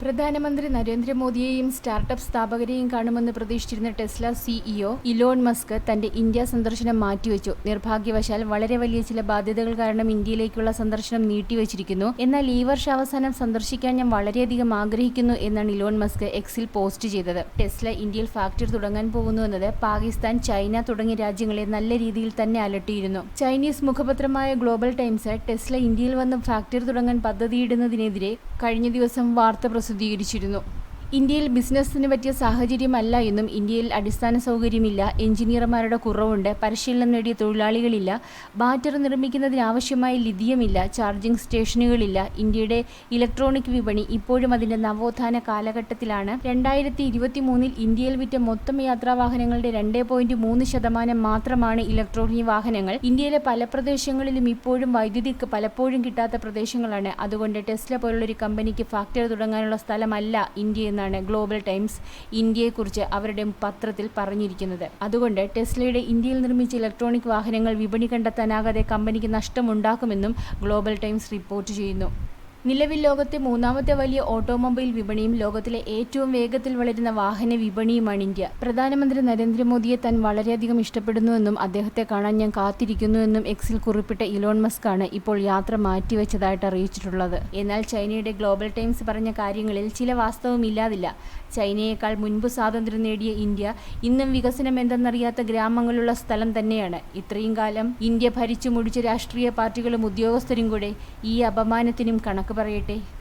പ്രധാനമന്ത്രി നരേന്ദ്രമോദിയെയും സ്റ്റാർട്ടപ്പ് സ്ഥാപകരെയും കാണുമെന്ന് പ്രതീക്ഷിച്ചിരുന്ന Tesla CEO Elon Musk തന്റെ ഇന്ത്യ സന്ദർശനം മാറ്റിവെച്ചു. നിർഭാഗ്യവശാൽ വളരെ വലിയ ചില ബാധ്യതകൾ കാരണം ഇന്ത്യയിലേക്കുള്ള സന്ദർശനം നീട്ടിവച്ചിരിക്കുന്നു. എന്നാൽ ഈ വർഷം അവസാനം സന്ദർശിക്കാൻ ഞാൻ വളരെയധികം ആഗ്രഹിക്കുന്നു എന്നാണ് ഇലോൺ മസ്ക് എക്സിൽ പോസ്റ്റ് ചെയ്തത്. ടെസ്ല ഇന്ത്യയിൽ ഫാക്ടറി തുടങ്ങാൻ പോകുന്നുവെന്നത് പാകിസ്ഥാൻ, ചൈന തുടങ്ങിയ രാജ്യങ്ങളെ നല്ല രീതിയിൽ തന്നെ അലട്ടിയിരുന്നു. ചൈനീസ് മുഖപത്രമായ ഗ്ലോബൽ ടൈംസ് ടെസ്ല ഇന്ത്യയിൽ വന്ന് ഫാക്ടറി തുടങ്ങാൻ പദ്ധതിയിടുന്നതിനെതിരെ കഴിഞ്ഞ ദിവസം വാർത്ത പ്രസിദ്ധീകരിച്ചിരുന്നു. ഇന്ത്യയിൽ ബിസിനസ്സിന് പറ്റിയ സാഹചര്യമല്ല എന്നും ഇന്ത്യയിൽ അടിസ്ഥാന സൗകര്യമില്ല, എഞ്ചിനീയർമാരുടെ കുറവുണ്ട്, പരിശീലനം നേടിയ തൊഴിലാളികളില്ല, ബാറ്ററി നിർമ്മിക്കുന്നതിനാവശ്യമായ ലിഥിയമില്ല, ചാർജിംഗ് സ്റ്റേഷനുകളില്ല. ഇന്ത്യയുടെ ഇലക്ട്രോണിക് വിപണി ഇപ്പോഴും അതിന്റെ നവോത്ഥാന കാലഘട്ടത്തിലാണ്. 2023 ഇന്ത്യയിൽ വിറ്റ മൊത്തം യാത്രാവാഹനങ്ങളുടെ 2.3% മാത്രമാണ് ഇലക്ട്രോണിക് വാഹനങ്ങൾ. ഇന്ത്യയിലെ പല പ്രദേശങ്ങളിലും ഇപ്പോഴും വൈദ്യുതി പലപ്പോഴും കിട്ടാത്ത പ്രദേശങ്ങളാണ്. അതുകൊണ്ട് ടെസ്ല പോലുള്ളൊരു കമ്പനിക്ക് ഫാക്ടറി തുടങ്ങാനുള്ള സ്ഥലമല്ല ഇന്ത്യ എന്നാണ് ഗ്ലോബൽ ടൈംസ് ഇന്ത്യയെക്കുറിച്ച് അവരുടെ പത്രത്തിൽ പറഞ്ഞിരിക്കുന്നത്. അതുകൊണ്ട് ടെസ്ലയുടെ ഇന്ത്യയിൽ നിർമ്മിച്ച ഇലക്ട്രോണിക് വാഹനങ്ങൾ വിപണി കണ്ടെത്താനാകാതെ കമ്പനിക്ക് നഷ്ടമുണ്ടാക്കുമെന്നും ഗ്ലോബൽ ടൈംസ് റിപ്പോർട്ട് ചെയ്യുന്നു. നിലവിൽ ലോകത്തെ മൂന്നാമത്തെ വലിയ ഓട്ടോമൊബൈൽ വിപണിയും ലോകത്തിലെ ഏറ്റവും വേഗത്തിൽ വളരുന്ന വാഹന വിപണിയുമാണ് ഇന്ത്യ. പ്രധാനമന്ത്രി നരേന്ദ്രമോദിയെ താൻ വളരെയധികം ഇഷ്ടപ്പെടുന്നുവെന്നും അദ്ദേഹത്തെ കാണാൻ ഞാൻ കാത്തിരിക്കുന്നുവെന്നും എക്സിൽ കുറിപ്പിട്ട ഇലോൺ മസ്ക് ആണ് ഇപ്പോൾ യാത്ര മാറ്റിവെച്ചതായിട്ട് അറിയിച്ചിട്ടുള്ളത്. എന്നാൽ ചൈനയുടെ ഗ്ലോബൽ ടൈംസ് പറഞ്ഞ കാര്യങ്ങളിൽ ചില വാസ്തവമില്ലാതില്ല. ചൈനയേക്കാൾ മുൻപ് സ്വാതന്ത്ര്യം നേടിയ ഇന്ത്യ ഇന്നും വികസനം എന്തെന്നറിയാത്ത ഗ്രാമങ്ങളുള്ള സ്ഥലം തന്നെയാണ്. ഇത്രയും കാലം ഇന്ത്യ ഭരിച്ചു മുടിച്ച രാഷ്ട്രീയ പാർട്ടികളും ഉദ്യോഗസ്ഥരും കൂടെ ഈ അപമാനത്തിനും കണക്ക് പറയട്ടെ.